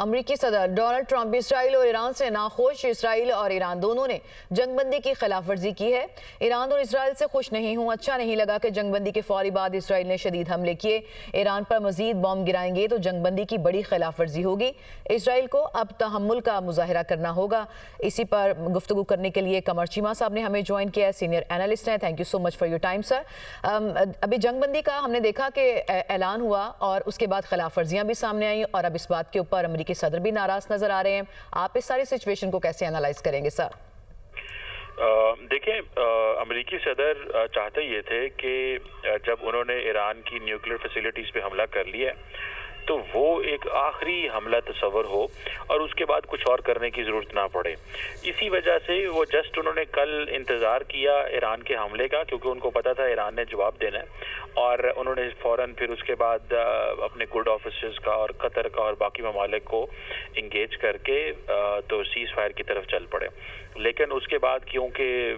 امریکی صدر Donald Trump اسرائیل اور ایران سے ناخوش۔ اسرائیل اور ایران دونوں نے جنگ بندی کی خلاف ورزی کی ہے۔ ایران اور اسرائیل سے خوش نہیں ہوں، اچھا نہیں لگا کہ جنگ بندی کے فوری بعد اسرائیل نے شدید حملے کیے۔ ایران پر مزید بم گرائیں گے تو جنگ بندی کی بڑی خلاف ورزی ہوگی۔ اسرائیل کو اب تحمل کا مظاہرہ کرنا ہوگا۔ اسی پر گفتگو کرنے کے لیے قمر چیمہ صاحب نے ہمیں جوائن کیا ہے، سینئر اینالسٹ ہیں۔ Thank you so much for your time sir. ابھی جنگ بندی کا ہم نے دیکھا کہ اعلان ہوا اور اس کے بعد خلاف ورزیاں بھی سامنے آئیں اور اب اس بات کے اوپر امریکی صدر بھی ناراض نظر آ رہے ہیں۔ آپ اس ساری سچویشن کو کیسے انالائز کریں گے سر؟ دیکھیں، امریکی صدر چاہتے یہ تھے کہ جب انہوں نے ایران کی نیوکلیر فیسلٹیز پہ حملہ کر لیا تو وہ ایک آخری حملہ تصور ہو اور اس کے بعد کچھ اور کرنے کی ضرورت نہ پڑے۔ اسی وجہ سے وہ جسٹ انہوں نے کل انتظار کیا ایران کے حملے کا، کیونکہ ان کو پتا تھا ایران نے جواب دینا ہے، اور انہوں نے فوراً پھر اس کے بعد اپنے گڈ آفیسرز کا اور قطر کا اور باقی ممالک کو انگیج کر کے تو سیز فائر کی طرف چل پڑے۔ لیکن اس کے بعد کیونکہ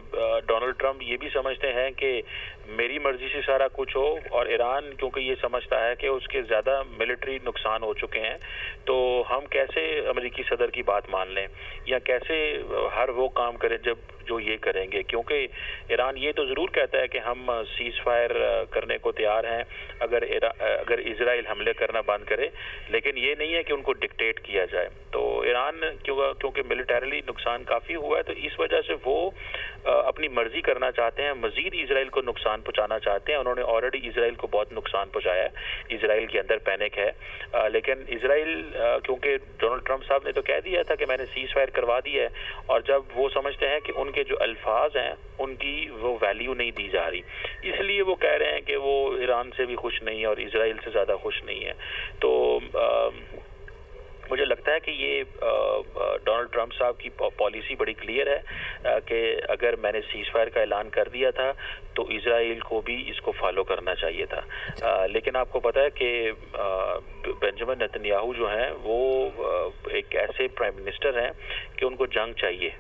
ڈونلڈ ٹرمپ یہ بھی سمجھتے ہیں کہ میری مرضی سے سارا کچھ ہو، اور ایران کیونکہ یہ سمجھتا ہے کہ اس کے زیادہ ملٹری نقصان ہو چکے ہیں، تو ہم کیسے امریکی صدر کی بات مان لیں یا کیسے ہر وہ کام کریں جو یہ کریں گے، کیونکہ ایران یہ تو ضرور کہتا ہے کہ ہم سیز فائر کرنے کو تیار ہیں اگر اسرائیل حملے کرنا بند کرے، لیکن یہ نہیں ہے کہ ان کو ڈکٹیٹ کیا جائے۔ تو ایران کیونکہ ملیٹریلی نقصان کافی ہوا ہے، تو اس وجہ سے وہ اپنی مرضی کرنا چاہتے ہیں، مزید اسرائیل کو نقصان پہنچانا چاہتے ہیں۔ انہوں نے آلریڈی اسرائیل کو بہت نقصان پہنچایا ہے، اسرائیل کے اندر پینک ہے، لیکن اسرائیل کیونکہ ڈونلڈ ٹرمپ صاحب نے تو کہہ دیا تھا کہ میں نے سیز فائر کروا دی ہے، اور جب وہ سمجھتے ہیں کہ ان کے جو الفاظ ہیں ان کی وہ ویلیو نہیں دی جا رہی، اس لیے وہ کہہ رہے ہیں کہ وہ ایران سے بھی خوش نہیں ہے اور اسرائیل سے زیادہ خوش نہیں ہے۔ تو مجھے لگتا ہے کہ یہ ڈونلڈ ٹرمپ صاحب کی پالیسی بڑی کلیئر ہے کہ اگر میں نے سیز فائر کا اعلان کر دیا تھا تو اسرائیل کو بھی اس کو فالو کرنا چاہیے تھا۔ لیکن آپ کو پتہ ہے کہ بنجامن نیتن یاہو جو ہیں وہ ایک ایسے پرائم منسٹر ہیں کہ ان کو جنگ چاہیے،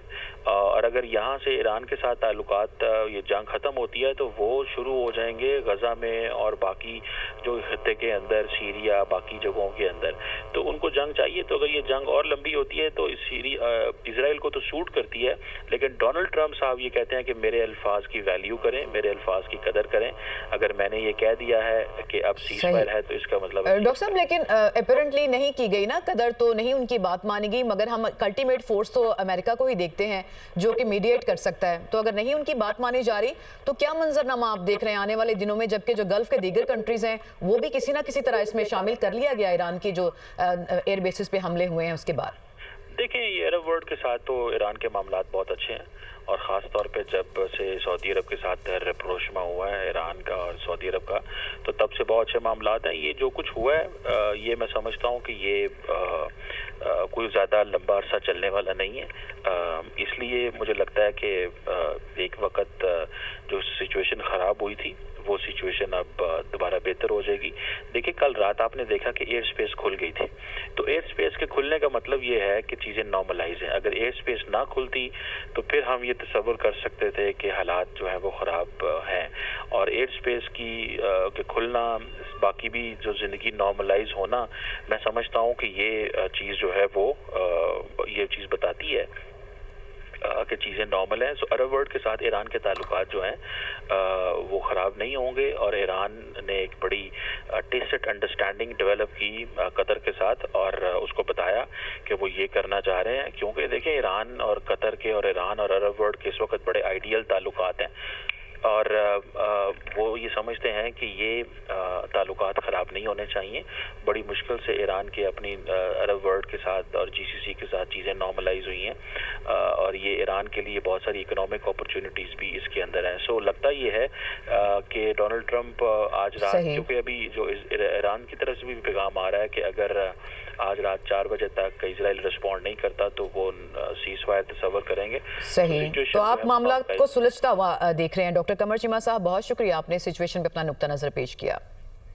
اور اگر یہاں سے ایران کے ساتھ تعلقات یہ جنگ ختم ہوتی ہے تو وہ شروع ہو جائیں گے غزہ میں اور باقی جو خطے کے اندر، سیریا، باقی جگہوں کے اندر، تو ان کو جنگ چاہیے۔ تو اگر یہ جنگ اور لمبی ہوتی ہے تو اسرائیل کو تو سوٹ کرتی ہے، لیکن ڈونلڈ ٹرمپ صاحب یہ کہتے ہیں کہ میرے الفاظ کی ویلیو کریں، میرے الفاظ کی قدر کریں۔ اگر میں نے یہ کہہ دیا ہے کہ اب سیز فائر ہے تو اس کا مطلب ڈاکٹر صاحب لیکن اپیرنٹلی نہیں کی گئی نا قدر، تو نہیں ان کی بات مانی گئی، مگر ہم الٹیمیٹ فورس تو امریکہ کو ہی دیکھتے ہیں جو کہ میڈیٹ کر سکتا ہے۔ تو اگر نہیں ان کی بات مانی جا رہی تو کیا منظرنامہ آپ دیکھ رہے ہیں آنے والے دنوں میں، جبکہ جو گلف کے دیگر کنٹریز ہیں وہ بھی کسی نہ کسی طرح اس میں شامل کر لیا گیا ایران کی جو ایئر بیسز پہ حملے ہوئے ہیں اس کے بعد؟ دیکھیں، یہ عرب ورلڈ کے ساتھ تو ایران کے معاملات بہت اچھے ہیں، اور خاص طور پہ جب سے سعودی عرب کے ساتھ رپروشما ہوا ہے ایران کا اور سعودی عرب کا، تو تب سے بہت اچھے معاملات ہیں۔ یہ جو کچھ ہوا ہے یہ میں سمجھتا ہوں کہ یہ کوئی زیادہ لمبا عرصہ چلنے والا نہیں ہے، اس لیے مجھے لگتا ہے کہ ایک وقت جو سچویشن خراب ہوئی تھی وہ سچویشن اب دوبارہ بہتر ہو جائے گی۔ دیکھیں، کل رات آپ نے دیکھا کہ ایئر سپیس کھل گئی تھی، تو ایئر سپیس کے کھلنے کا مطلب یہ ہے کہ چیزیں نارملائز ہیں۔ اگر ایئر سپیس نہ کھلتی تو پھر ہم یہ تصور کر سکتے تھے کہ حالات جو ہیں وہ خراب ہیں، اور ایئر سپیس کی کے کھلنا، باقی بھی جو زندگی نارملائز ہونا، میں سمجھتا ہوں کہ یہ چیز جو ہے وہ یہ چیز بتاتی ہے کہ چیزیں نارمل ہیں۔ سو عرب ورلڈ کے ساتھ ایران کے تعلقات جو ہیں وہ خراب نہیں ہوں گے، اور ایران نے ایک بڑی ٹیسٹ انڈرسٹینڈنگ ڈیولپ کی قطر کے ساتھ، اور اس کو بتایا کہ وہ یہ کرنا چاہ رہے ہیں، کیونکہ دیکھیں ایران اور قطر کے اور ایران اور عرب ورلڈ کے اس وقت بڑے آئیڈیل تعلقات ہیں، اور وہ یہ سمجھتے ہیں کہ یہ تعلقات خراب نہیں ہونے چاہیے۔ بڑی مشکل سے ایران کے اپنی عرب ورلڈ کے ساتھ اور جی سی سی کے ساتھ چیزیں نارملائز ہوئی ہیں، اور یہ ایران کے لیے بہت ساری اکنامک اپرچونٹیز بھی اس کے اندر ہیں۔ سو لگتا یہ ہے کہ ڈونلڈ ٹرمپ آج رات، کیونکہ ابھی جو ایران کی طرف سے بھی پیغام آ رہا ہے کہ اگر آج رات 4 بجے تک اسرائیل رسپونڈ نہیں کرتا تو وہ سیز فائر تصور کریں گے۔ صحیح، تو آپ معاملات کو سلجھتا ہوا دیکھ رہے ہیں۔ ڈاکٹر قمر چیمہ صاحب، بہت شکریہ، آپ نے سچویشن پہ اپنا نقطہ نظر پیش کیا۔